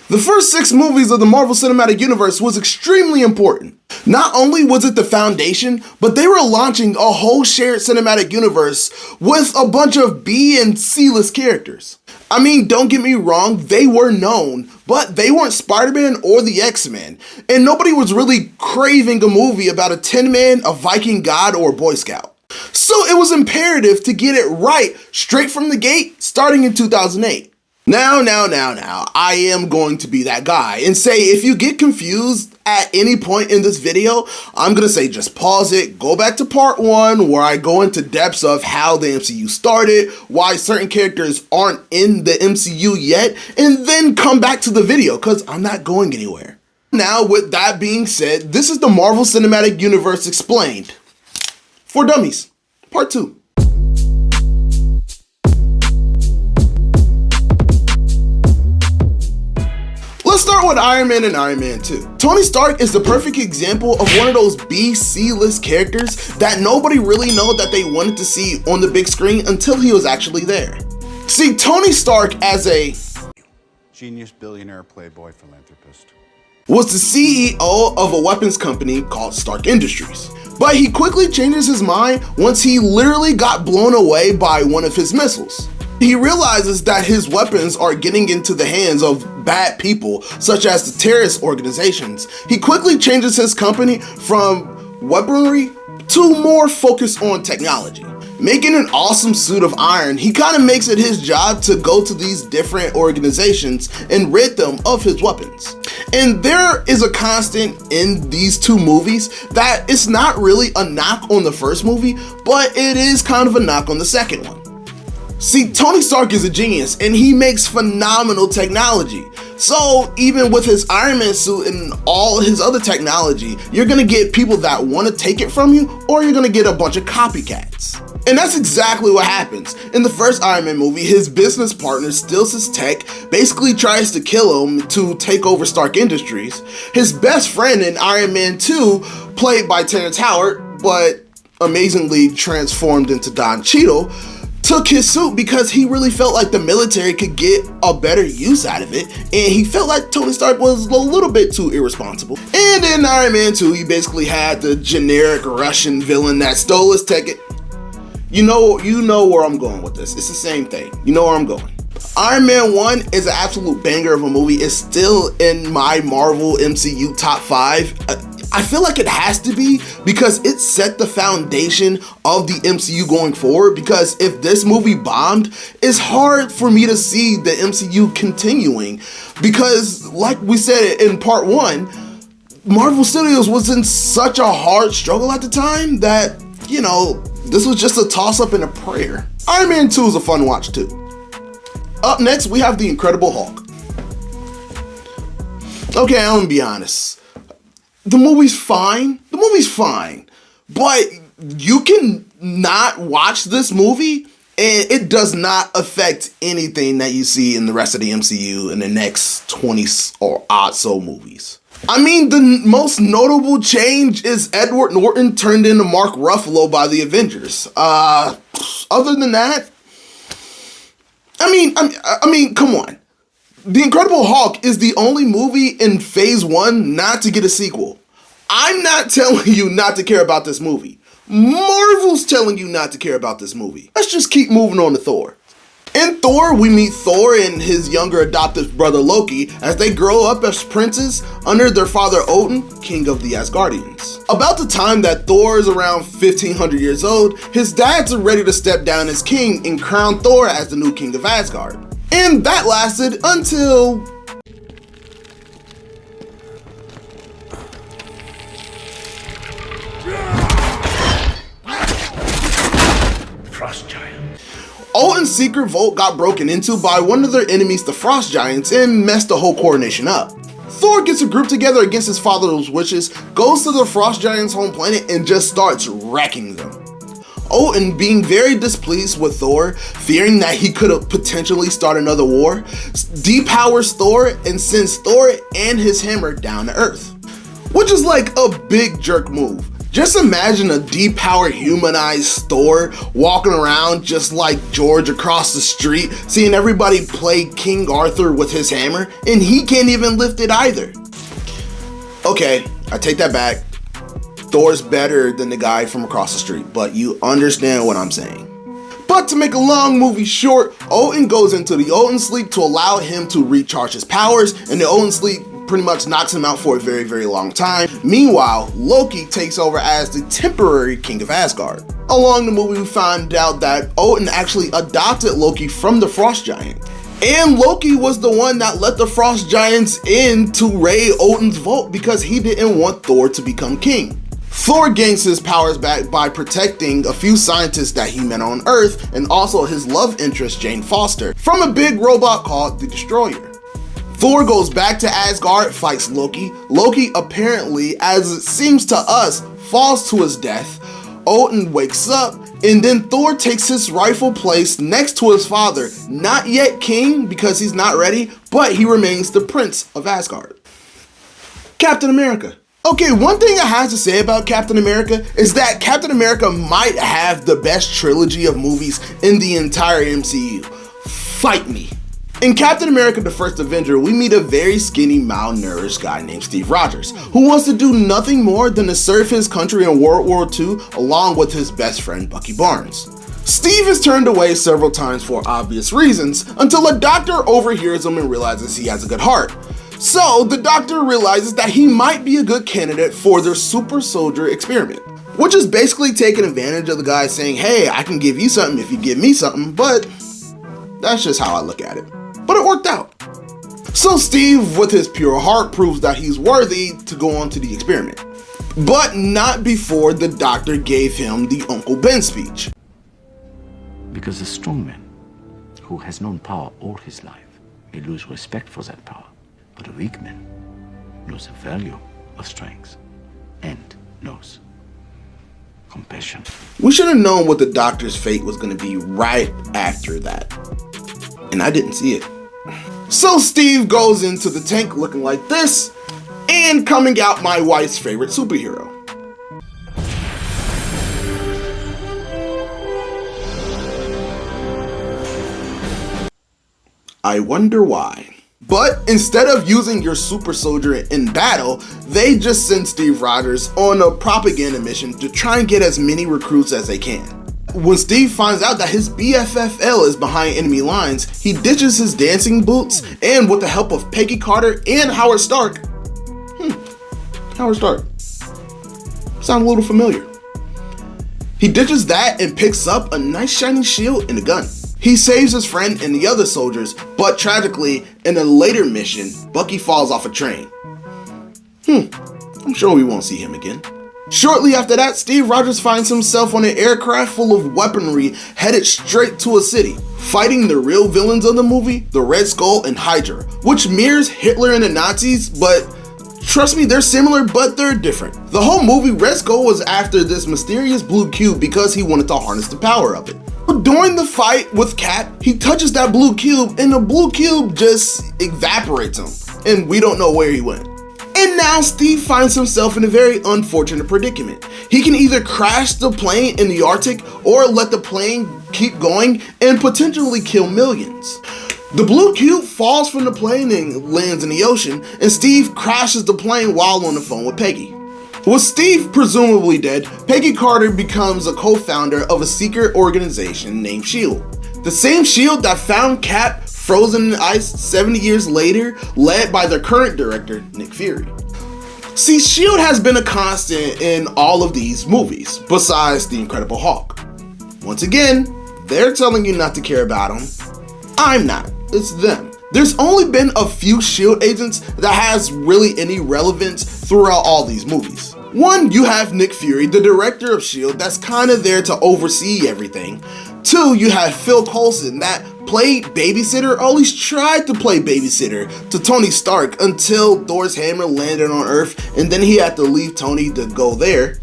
The first 6 movies of the Marvel Cinematic Universe was extremely important. Not only was it the foundation, but they were launching a whole shared cinematic universe with a bunch of B and C-list characters. I mean, don't get me wrong, they were known, but they weren't Spider-Man or the X-Men, and nobody was really craving a movie about a Tin Man, a Viking god, or a Boy Scout. So it was imperative to get it right straight from the gate, starting in 2008. Now, I am going to be that guy and say if you get confused at any point in this video, I'm going to say just pause it, go back to part 1 where I go into depths of how the MCU started, why certain characters aren't in the MCU yet, and then come back to the video because I'm not going anywhere. Now, with that being said, this is the Marvel Cinematic Universe Explained for Dummies, part 2. Let's start with Iron Man and Iron Man 2. Tony Stark is the perfect example of one of those B-C list characters that nobody really know that they wanted to see on the big screen until he was actually there. See, Tony Stark as a genius, billionaire, playboy, philanthropist was the CEO of a weapons company called Stark Industries. But he quickly changes his mind once he literally got blown away by one of his missiles. He realizes that his weapons are getting into the hands of bad people, such as the terrorist organizations. He quickly changes his company from weaponry to more focus on technology. Making an awesome suit of iron, he kind of makes it his job to go to these different organizations and rid them of his weapons. And there is a constant in these 2 movies that it's not really a knock on the first movie, but it is kind of a knock on the second one. See, Tony Stark is a genius and he makes phenomenal technology. So even with his Iron Man suit and all his other technology, you're gonna get people that wanna take it from you, or you're gonna get a bunch of copycats. And that's exactly what happens. In the first Iron Man movie, his business partner steals his tech, basically tries to kill him to take over Stark Industries. His best friend in Iron Man 2, played by Terrence Howard, but amazingly transformed into Don Cheadle, took his suit because he really felt like the military could get a better use out of it, and he felt like Tony Stark was a little bit too irresponsible. And in Iron Man 2, he basically had the generic Russian villain that stole his tech. You know where I'm going with this. It's the same thing. You know where I'm going. Iron Man 1 is an absolute banger of a movie. It's still in my Marvel MCU top 5. I feel like it has to be because it set the foundation of the MCU going forward, because if this movie bombed, it's hard for me to see the MCU continuing, because like we said in part 1, Marvel Studios was in such a hard struggle at the time that, you know, this was just a toss-up and a prayer. Iron Man 2 is a fun watch too. Up next, we have The Incredible Hulk. Okay, I'm gonna be honest. The movie's fine, but you can not watch this movie and it does not affect anything that you see in the rest of the MCU in the next 20 or odd so movies. I mean, the most notable change is Edward Norton turned into Mark Ruffalo by the Avengers. Other than that, I mean, come on. The Incredible Hulk is the only movie in phase 1 not to get a sequel. I'm not telling you not to care about this movie. Marvel's telling you not to care about this movie. Let's just keep moving on to Thor. In Thor, we meet Thor and his younger adoptive brother Loki as they grow up as princes under their father Odin, king of the Asgardians. About the time that Thor is around 1500 years old, his dads are ready to step down as king and crown Thor as the new king of Asgard. And that lasted until Frost Giant. Odin's secret vault got broken into by one of their enemies, the Frost Giants, and messed the whole coronation up. Thor gets a group together against his father's wishes, goes to the Frost Giants' home planet, and just starts wrecking them. Odin, being very displeased with Thor, fearing that he could have potentially start another war, depowers Thor and sends Thor and his hammer down to Earth. Which is like a big jerk move. Just imagine a depowered humanized Thor walking around just like George across the street, seeing everybody play King Arthur with his hammer, and he can't even lift it either. Okay, I take that back. Thor's better than the guy from across the street, but you understand what I'm saying. But to make a long movie short, Odin goes into the Odin sleep to allow him to recharge his powers, and the Odin sleep pretty much knocks him out for a very, very long time. Meanwhile, Loki takes over as the temporary king of Asgard. Along the movie, we find out that Odin actually adopted Loki from the Frost Giant. And Loki was the one that let the Frost Giants in to raid Odin's vault because he didn't want Thor to become king. Thor gains his powers back by protecting a few scientists that he met on Earth, and also his love interest Jane Foster, from a big robot called the Destroyer. Thor goes back to Asgard, fights Loki. Loki apparently, as it seems to us, falls to his death. Odin wakes up, and then Thor takes his rightful place next to his father, not yet king because he's not ready, but he remains the Prince of Asgard. Captain America. Okay, one thing I have to say about Captain America is that Captain America might have the best trilogy of movies in the entire MCU. Fight me. In Captain America: The First Avenger, we meet a very skinny, malnourished guy named Steve Rogers, who wants to do nothing more than to serve his country in World War II along with his best friend Bucky Barnes. Steve is turned away several times for obvious reasons until a doctor overhears him and realizes he has a good heart. So the doctor realizes that he might be a good candidate for their super soldier experiment, which is basically taking advantage of the guy saying, hey, I can give you something if you give me something, but that's just how I look at it. But it worked out. So Steve, with his pure heart, proves that he's worthy to go on to the experiment. But not before the doctor gave him the Uncle Ben speech. Because a strong man who has known power all his life may lose respect for that power. But a weak man knows the value of strength and knows compassion. We should have known what the doctor's fate was going to be right after that. And I didn't see it. So Steve goes into the tank looking like this, and coming out my wife's favorite superhero. I wonder why. But instead of using your super soldier in battle, they just send Steve Rogers on a propaganda mission to try and get as many recruits as they can. When Steve finds out that his BFFL is behind enemy lines, he ditches his dancing boots, and with the help of Peggy Carter and Howard Stark, Howard Stark, sound a little familiar. He ditches that and picks up a nice shiny shield and a gun. He saves his friend and the other soldiers, but tragically, in a later mission, Bucky falls off a train. I'm sure we won't see him again. Shortly after that, Steve Rogers finds himself on an aircraft full of weaponry headed straight to a city, fighting the real villains of the movie, the Red Skull and Hydra, which mirrors Hitler and the Nazis, but trust me, they're similar, but they're different. The whole movie, Red Skull was after this mysterious blue cube because he wanted to harness the power of it. But during the fight with Cap, he touches that blue cube and the blue cube just evaporates him, and we don't know where he went. And now Steve finds himself in a very unfortunate predicament. He can either crash the plane in the Arctic or let the plane keep going and potentially kill millions. The blue cube falls from the plane and lands in the ocean, and Steve crashes the plane while on the phone with Peggy. With Steve presumably dead, Peggy Carter becomes a co-founder of a secret organization named S.H.I.E.L.D. The same S.H.I.E.L.D. that found Cap frozen in ice 70 years later, led by their current director, Nick Fury. See, S.H.I.E.L.D. has been a constant in all of these movies, besides the Incredible Hulk. Once again, they're telling you not to care about them. I'm not, it's them. There's only been a few S.H.I.E.L.D. agents that has really any relevance throughout all these movies. One, you have Nick Fury, the director of S.H.I.E.L.D., that's kind of there to oversee everything. Two, you have Phil Coulson, that played babysitter, or at least tried to play babysitter, to Tony Stark until Thor's hammer landed on Earth, and then he had to leave Tony to go there.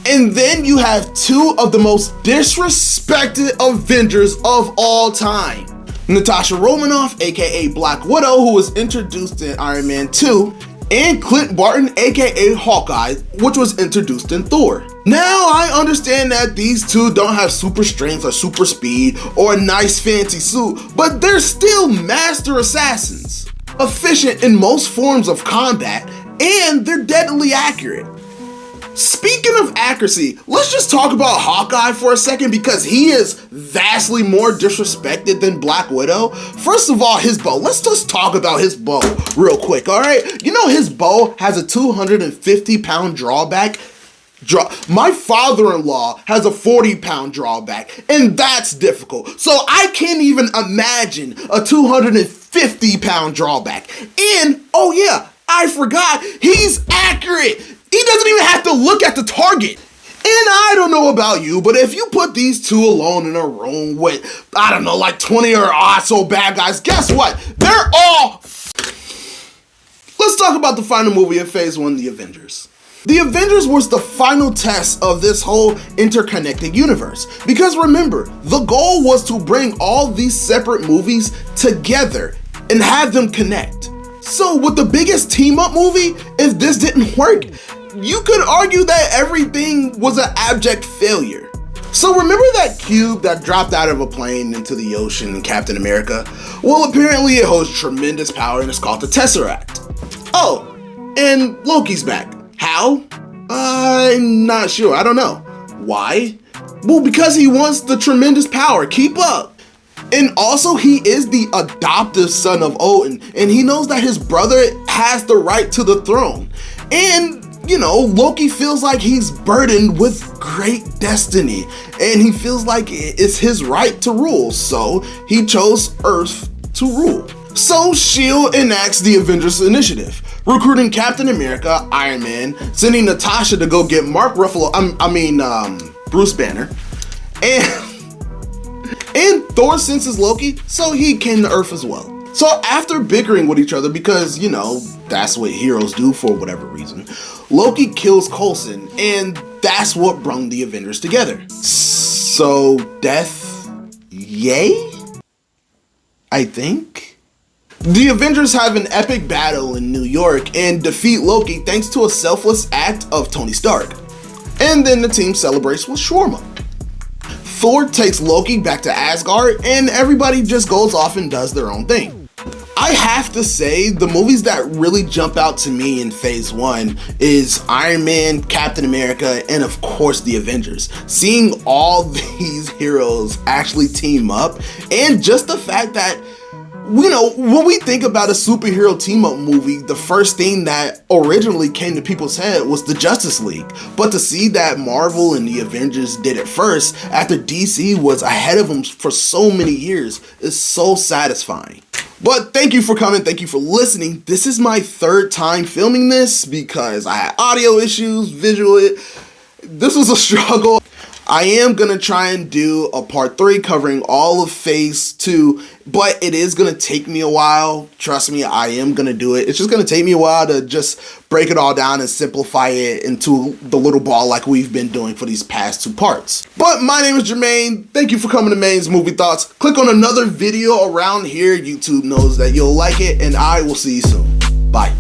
And then you have two of the most disrespected Avengers of all time. Natasha Romanoff, aka Black Widow, who was introduced in Iron Man 2, and Clint Barton, aka Hawkeye, which was introduced in Thor. Now, I understand that these two don't have super strength or super speed or a nice fancy suit, but they're still master assassins, efficient in most forms of combat, and they're deadly accurate. Speaking of accuracy, let's just talk about Hawkeye for a second because he is vastly more disrespected than Black Widow. First of all, his bow. Let's just talk about his bow real quick, all right? You know his bow has a 250-pound drawback. My father-in-law has a 40-pound drawback, and that's difficult. So I can't even imagine a 250-pound drawback. And, oh yeah, I forgot, he's accurate. He doesn't even have to look at the target. And I don't know about you, but if you put these two alone in a room with, I don't know, like 20 or so bad guys, guess what? They're all... Let's talk about the final movie of Phase 1, The Avengers. The Avengers was the final test of this whole interconnected universe. Because remember, the goal was to bring all these separate movies together and have them connect. So with the biggest team-up movie, if this didn't work, you could argue that everything was an abject failure. So remember that cube that dropped out of a plane into the ocean in Captain America? Well, apparently it holds tremendous power and it's called the Tesseract. Oh, and Loki's back. How? I'm not sure, I don't know. Why? Well, because he wants the tremendous power, keep up. And also, he is the adoptive son of Odin, and he knows that his brother has the right to the throne. And, you know, Loki feels like he's burdened with great destiny, and he feels like it's his right to rule, so he chose Earth to rule. So S.H.I.E.L.D. enacts the Avengers Initiative, recruiting Captain America, Iron Man, sending Natasha to go get Mark Ruffalo, Bruce Banner, and Thor senses Loki, so he came to Earth as well. So after bickering with each other, because, you know, that's what heroes do for whatever reason, Loki kills Coulson, and that's what brought the Avengers together. So, death, yay? I think? The Avengers have an epic battle in New York and defeat Loki thanks to a selfless act of Tony Stark. And then the team celebrates with shawarma. Thor takes Loki back to Asgard, and everybody just goes off and does their own thing. I have to say, the movies that really jump out to me in Phase 1 is Iron Man, Captain America, and of course the Avengers. Seeing all these heroes actually team up, and just the fact that, you know, when we think about a superhero team-up movie, the first thing that originally came to people's head was the Justice League. But to see that Marvel and the Avengers did it first, after DC was ahead of them for so many years, is so satisfying. But thank you for coming, thank you for listening. This is my third time filming this because I had audio issues, this was a struggle. I am going to try and do a part 3 covering all of Phase 2, but it is going to take me a while. Trust me, I am going to do it. It's just going to take me a while to just break it all down and simplify it into the little ball like we've been doing for these past 2 parts. But my name is Jermaine. Thank you for coming to Maine's Movie Thoughts. Click on another video around here. YouTube knows that you'll like it, and I will see you soon. Bye.